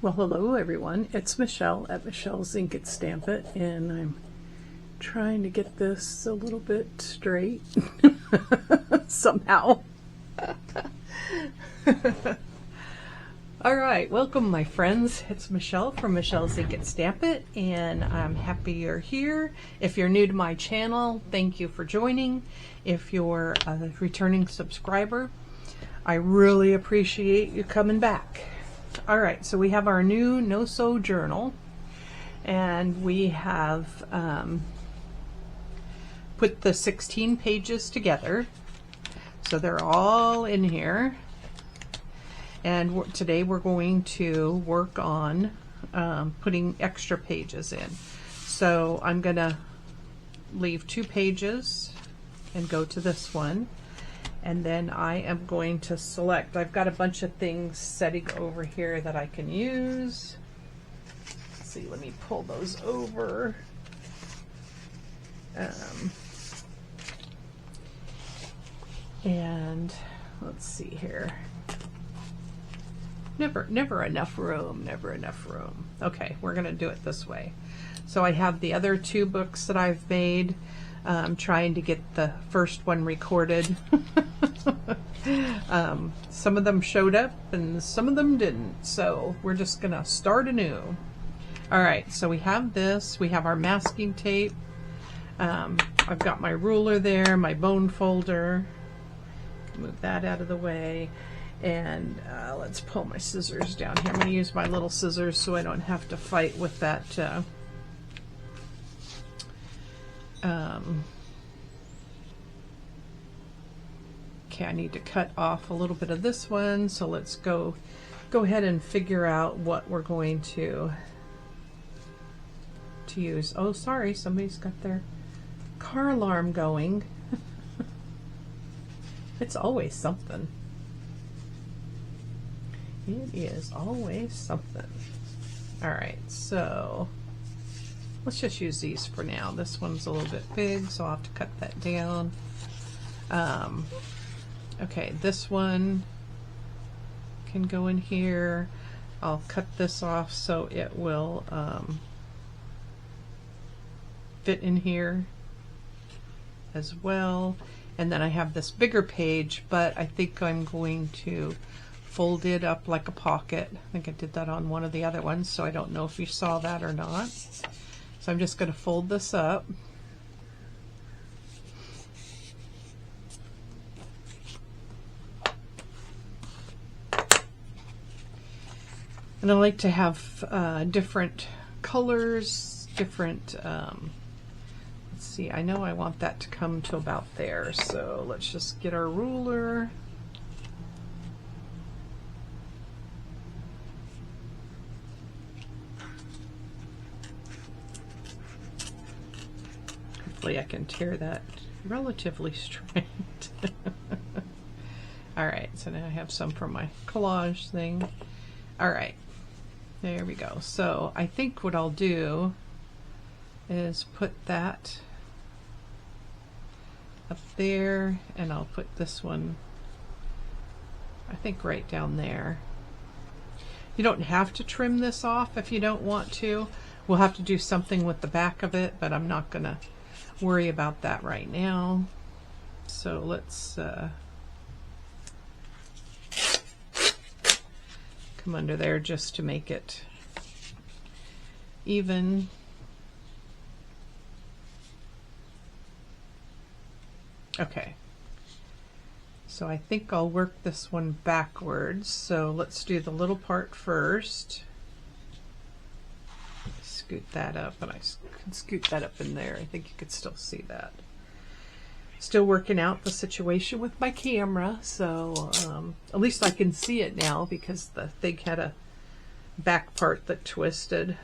Well, hello everyone. It's Michelle at michelesinkitstampit, and I'm trying to get this a little bit straight somehow. All right, welcome my friends. It's Michelle from michelesinkitstampit, and I'm happy you're here. If you're new to my channel, thank you for joining. If you're a returning subscriber, I really appreciate you coming back. All right, so we have our new no-sew journal, and we have put the 16 pages together. So they're all in here. And today we're going to work on putting extra pages in. So I'm going to leave 2 pages and go to this one. And then I am going to select, I've got a bunch of things setting over here that I can use. Let's see, let me pull those over. And let's see here. Never enough room, never enough room. Okay, we're gonna do it this way. So I have the other 2 books that I've made. I'm trying to get the first one recorded. Some of them showed up and some of them didn't, so we're just gonna start anew. All right, so we have this, we have our masking tape. I've got my ruler there, my bone folder. Move that out of the way, and let's pull my scissors down here. I'm gonna use my little scissors so I don't have to fight with that okay, I need to cut off a little bit of this one, so let's go ahead and figure out what we're going to use. Oh, sorry, somebody's got their car alarm going. It's always something. It is always something. All right, so let's just use these for now. This one's a little bit big, so I'll have to cut that down. Okay, this one can go in here. I'll cut this off so it will fit in here as well. And then I have this bigger page, but I think I'm going to fold it up like a pocket. I think I did that on one of the other ones, so I don't know if you saw that or not. So I'm just going to fold this up. And I like to have different colors, different, let's see, I know I want that to come to about there, so let's just get our ruler. Hopefully I can tear that relatively straight. All right, so now I have some for my collage thing. All right, there we go. So I think what I'll do is put that up there, and I'll put this one, I think, right down there. You don't have to trim this off if you don't want to. We'll have to do something with the back of it, but I'm not gonna worry about that right now. So let's come under there just to make it even. Okay, so I think I'll work this one backwards. So let's do the little part first. Scoot that up, and I can scoot that up in there. I think you could still see that. Still working out the situation with my camera, so at least I can see it now, because the thing had a back part that twisted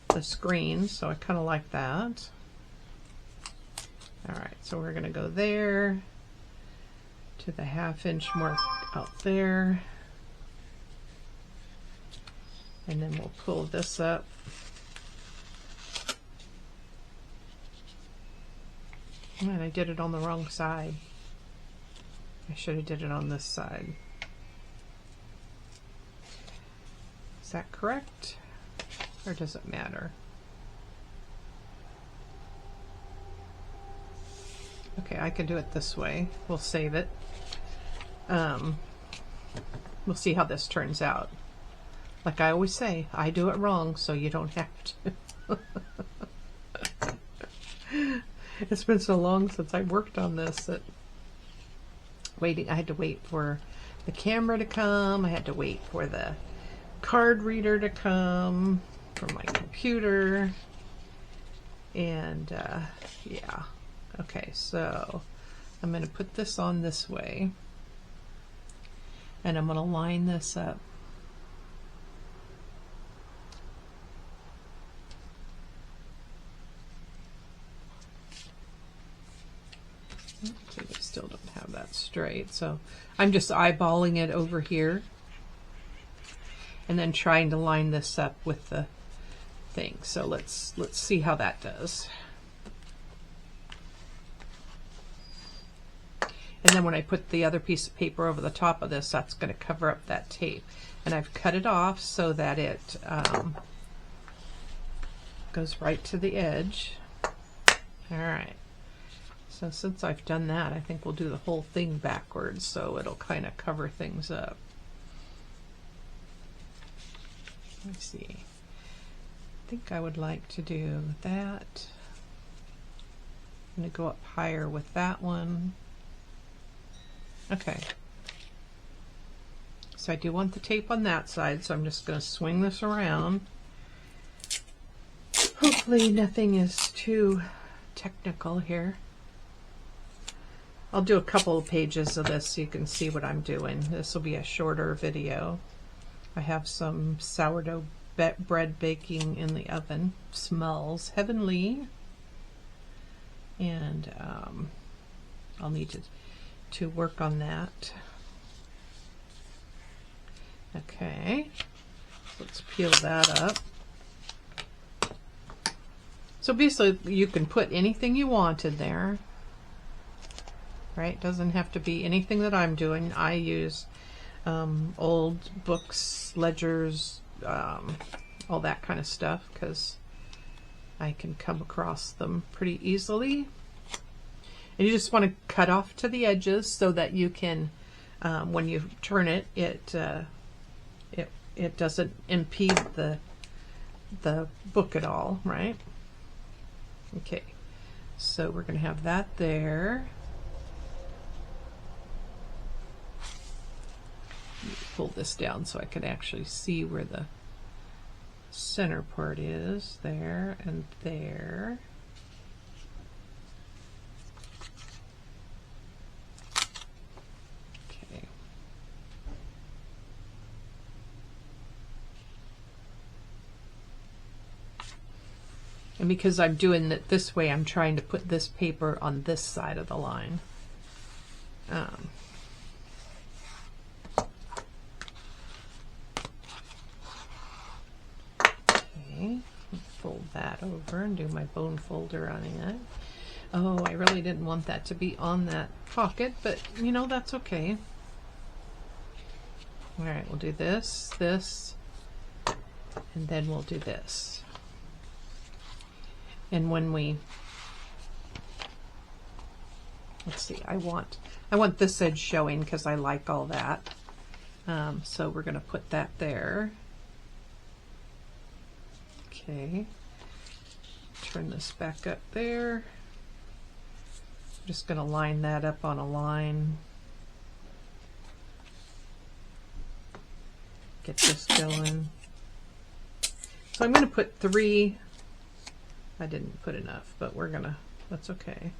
the screen, so I kind of like that. All right, so we're gonna go there to the 1/2 inch mark out there, and then we'll pull this up. And I did it on the wrong side. I should have did it on this side. that correct? Or does it matter? Okay, I can do it this way. We'll save it. We'll see how this turns out. Like I always say, I do it wrong, so you don't have to. It's been so long since I worked on this that I had to wait for the camera to come. I had to wait for the card reader to come from my computer. And yeah. Okay, so I'm going to put this on this way. And I'm going to line this up. Okay, we still don't have that straight, so I'm just eyeballing it over here and then trying to line this up with the thing. So let's see how that does. And then when I put the other piece of paper over the top of this, that's going to cover up that tape. And I've cut it off so that it goes right to the edge. All right. So since I've done that, I think we'll do the whole thing backwards so it'll kind of cover things up. Let's see. I think I would like to do that. I'm going to go up higher with that one. Okay. So I do want the tape on that side, so I'm just going to swing this around. Hopefully nothing is too technical here. I'll do a couple of pages of this so you can see what I'm doing. This will be a shorter video. I have some sourdough bread baking in the oven. Smells heavenly. And I'll need to work on that. Okay, let's peel that up. So basically you can put anything you want in there, right? Doesn't have to be anything that I'm doing. I use old books, ledgers, all that kind of stuff because I can come across them pretty easily. And you just want to cut off to the edges so that you can, when you turn it, it doesn't impede the book at all, right? Okay, so we're going to have that there. Pull this down so I can actually see where the center part is. There and there. And because I'm doing it this way, I'm trying to put this paper on this side of the line. Okay, fold that over and do my bone folder on it. Oh, I really didn't want that to be on that pocket, but you know, that's okay. All right, we'll do this, this, and then we'll do this. And when we, let's see, I want this edge showing because I like all that. So we're going to put that there. Okay. Turn this back up there. I'm just going to line that up on a line. Get this going. So I'm going to put 3. I didn't put enough, but we're gonna, that's okay.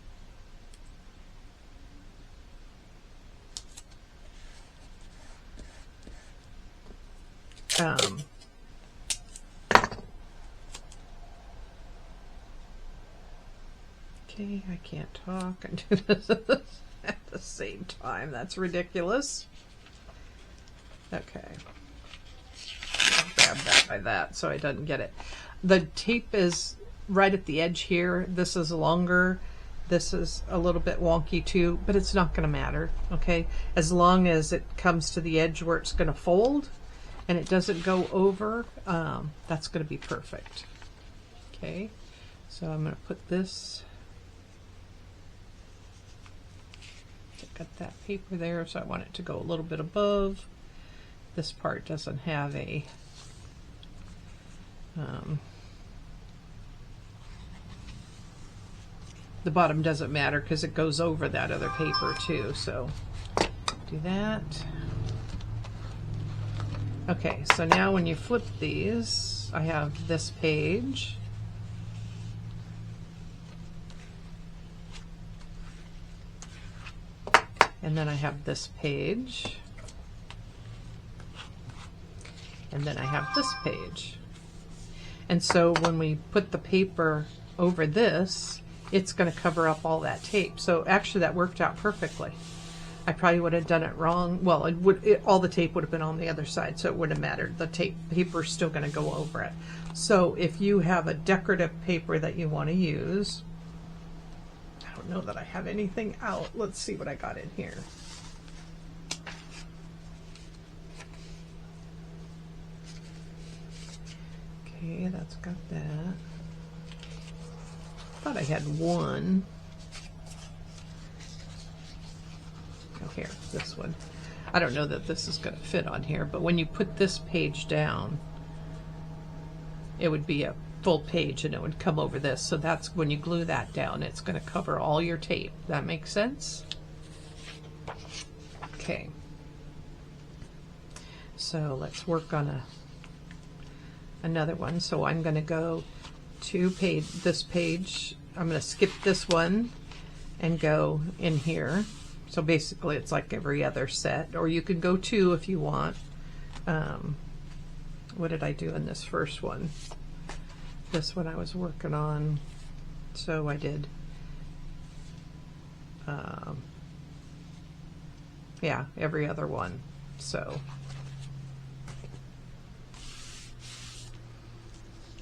Okay, I can't talk and do this at the same time. That's ridiculous. Okay. I'll grab that by that so I don't get it. The tape is right at the edge here. This is longer. This is a little bit wonky too, but it's not going to matter, okay? As long as it comes to the edge where it's going to fold, and it doesn't go over, that's going to be perfect. Okay, so I'm going to put this, I got that paper there, so I want it to go a little bit above. This part doesn't have a the bottom doesn't matter because it goes over that other paper too, so do that. Okay, so now when you flip these, I have this page, and then I have this page, and then I have this page. And so when we put the paper over this, it's going to cover up all that tape. So actually that worked out perfectly. I probably would have done it wrong. Well, all the tape would have been on the other side, so it wouldn't have mattered. The paper is still going to go over it. So if you have a decorative paper that you want to use, I don't know that I have anything out. Let's see what I got in here. Okay, that's got that. Thought I had one. Oh, here, this one. I don't know that this is going to fit on here, but when you put this page down, it would be a full page and it would come over this. So that's when you glue that down, it's going to cover all your tape. That makes sense? Okay. So let's work on another one. So I'm going to go to this page. I'm going to skip this one and go in here. So basically it's like every other set, or you could go 2 if you want. What did I do in this first one? This one I was working on, so I did yeah, every other one. So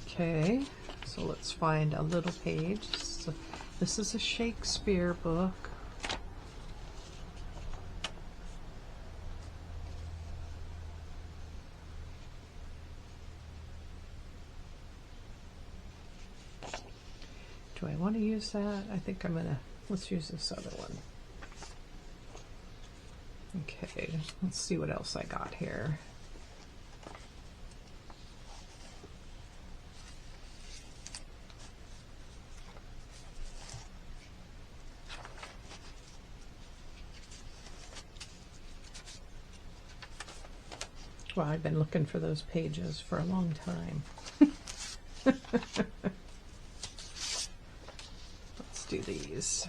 okay, so let's find a little page. So this is a Shakespeare book. Do I want to use that? I think I'm gonna, let's use this other one. Okay, let's see what else I got here. Well, I've been looking for those pages for a long time. Let's do these.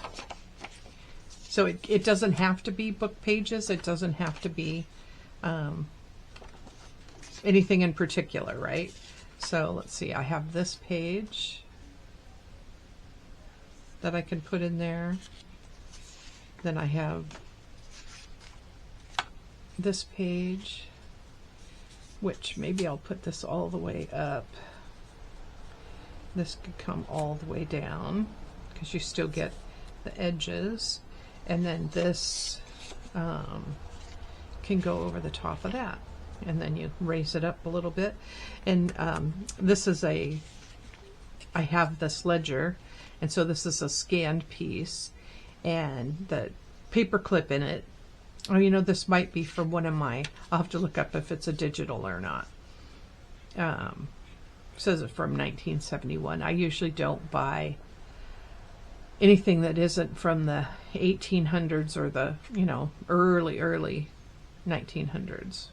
So it doesn't have to be book pages. It doesn't have to be anything in particular, right? So let's see. I have this page that I can put in there. Then I have this page, which maybe I'll put this all the way up. This could come all the way down because you still get the edges. And then this can go over the top of that. And then you raise it up a little bit. And this is I have this ledger, and so this is a scanned piece, and the paper clip in it, oh, you know, this might be from one of my, I'll have to look up if it's a digital or not. Says it from 1971. I usually don't buy anything that isn't from the 1800s or the, you know, early 1900s.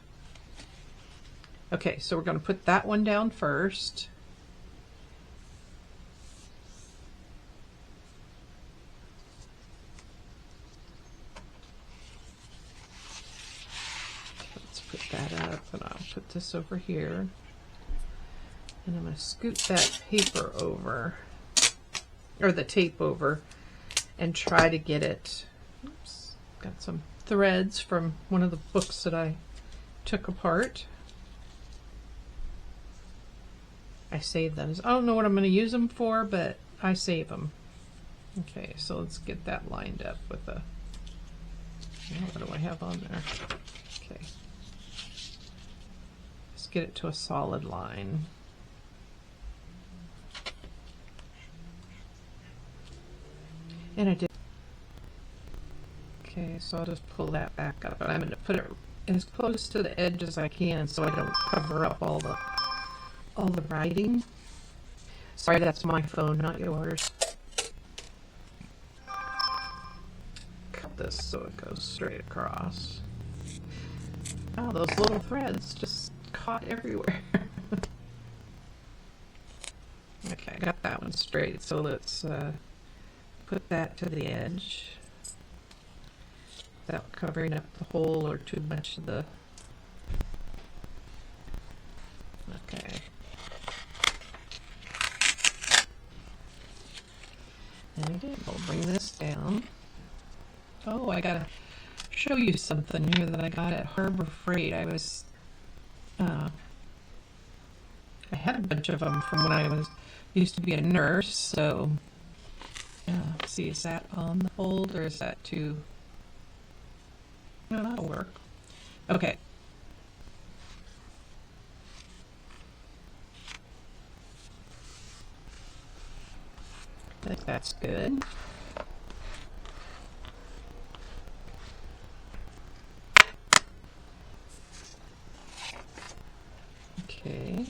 Okay, so we're going to put that one down first. Let's put that up, and I'll put this over here. And I'm going to scoot that paper over, or the tape over, and try to get it. Oops, got some threads from one of the books that I took apart. I saved them. I don't know what I'm going to use them for, but I save them. Okay, so let's get that lined up with a, what do I have on there? Okay. get it to a solid line. And I did. Okay, so I'll just pull that back up, and I'm going to put it as close to the edge as I can so I don't cover up all the writing. Sorry, that's my phone, not yours. Cut this so it goes straight across. Oh, those little threads just caught everywhere. Okay, I got that one straight, so let's put that to the edge without covering up the hole or too much of the... Okay. And again, we'll bring this down. Oh, I gotta show you something here that I got at Harbor Freight. I was, I had a bunch of them from when I used to be a nurse, so, let's see, is that on the fold or is that too, no, that'll work. Okay. I think that's good. Okay, and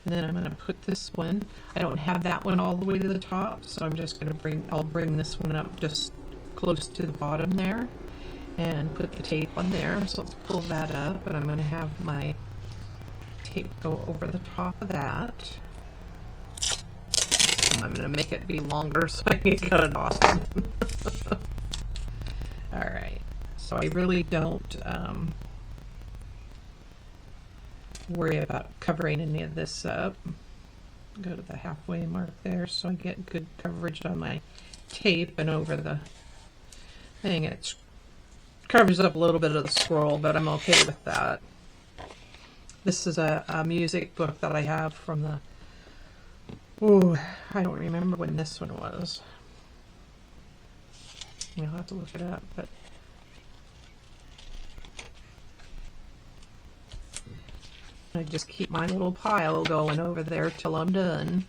then I'm going to put this one, I don't have that one all the way to the top, so I'm just going to I'll bring this one up just close to the bottom there and put the tape on there. So let's pull that up, and I'm going to have my tape go over the top of that. And I'm going to make it be longer so I can cut it off. Alright, so I really don't worry about covering any of this up. Go to the halfway mark there so I get good coverage on my tape and over the thing. It covers up a little bit of the scroll, but I'm okay with that. This is a music book that I have from the... Ooh, I don't remember when this one was. You'll have to look it up, but... I just keep my little pile going over there till I'm done.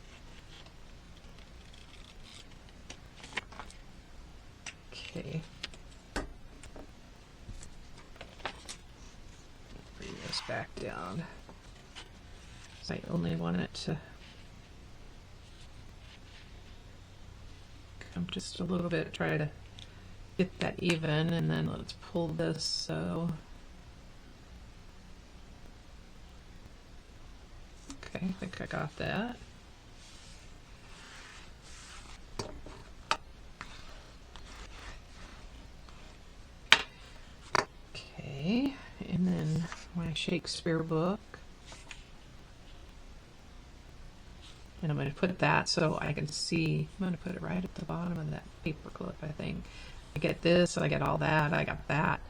Okay. Bring this back down. So I only want it to come just a little bit, try to get that even, and then let's pull this so... Okay, I think I got that. Okay, and then my Shakespeare book. And I'm going to put that so I can see. I'm going to put it right at the bottom of that paper clip, I think. I get this, and I get all that, I got that.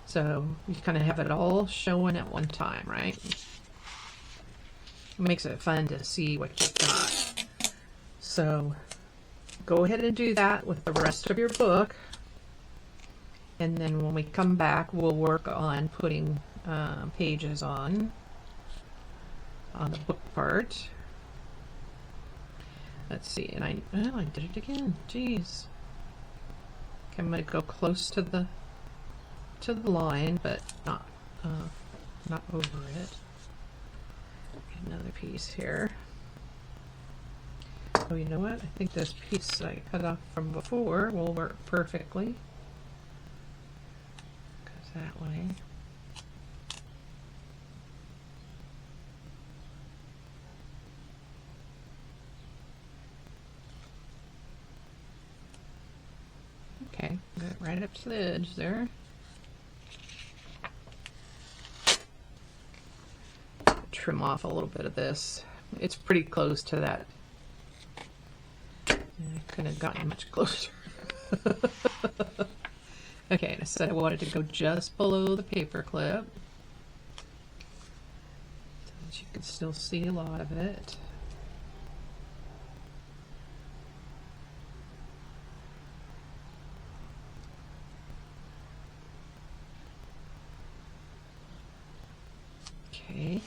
So you kind of have it all showing at one time, right? It makes it fun to see what you've got. So go ahead and do that with the rest of your book. And then when we come back, we'll work on putting pages on the book part. Let's see, and I did it again. Jeez. Okay, I'm going to go close to the line, but not over it. Another piece here. Oh, you know what? I think this piece I cut off from before will work perfectly. Goes that way. Okay, got it right up to the edge there. Trim off a little bit of this. It's pretty close to that. I couldn't have gotten much closer. Okay, and I said I wanted to go just below the paper clip so that you can still see a lot of it. Okay.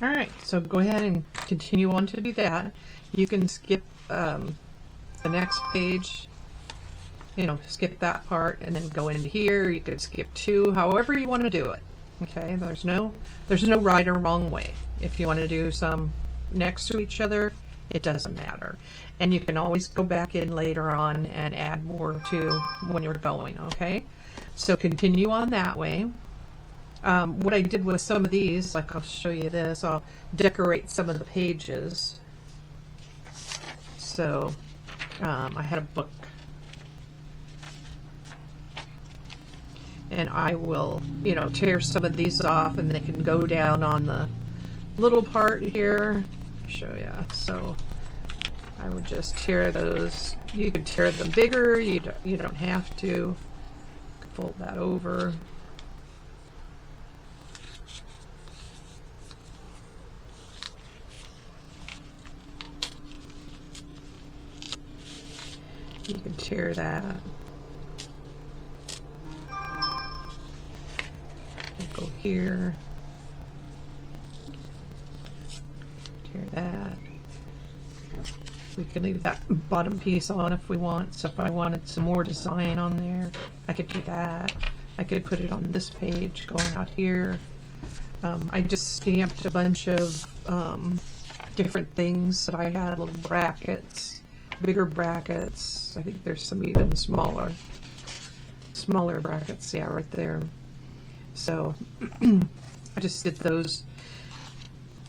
All right, so go ahead and continue on to do that. You can skip the next page, you know, skip that part and then go into here. You could skip 2, however you want to do it. Okay, there's no right or wrong way. If you want to do some next to each other, it doesn't matter. And you can always go back in later on and add more to when you're going, okay? So continue on that way. What I did with some of these, like I'll show you this, I'll decorate some of the pages. So I had a book, and I will, you know, tear some of these off, and they can go down on the little part here. Show you. So I would just tear those. You could tear them bigger. You don't have to. Fold that over. You can tear that. Go here. Tear that. We can leave that bottom piece on if we want. So if I wanted some more design on there, I could do that. I could put it on this page going out here. I just stamped a bunch of different things that I had, little brackets, bigger brackets. I think there's some even smaller brackets. Yeah, right there. So I just did those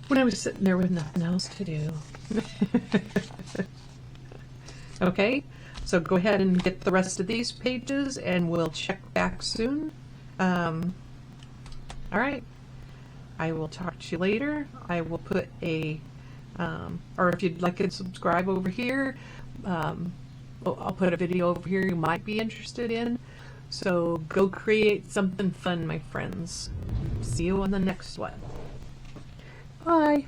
when I was sitting there with nothing else to do. Okay, so go ahead and get the rest of these pages and we'll check back soon. All right, I will talk to you later. I will put a, or if you'd like to subscribe over here, I'll put a video over here you might be interested in. So go create something fun, my friends. See you on the next one. Bye.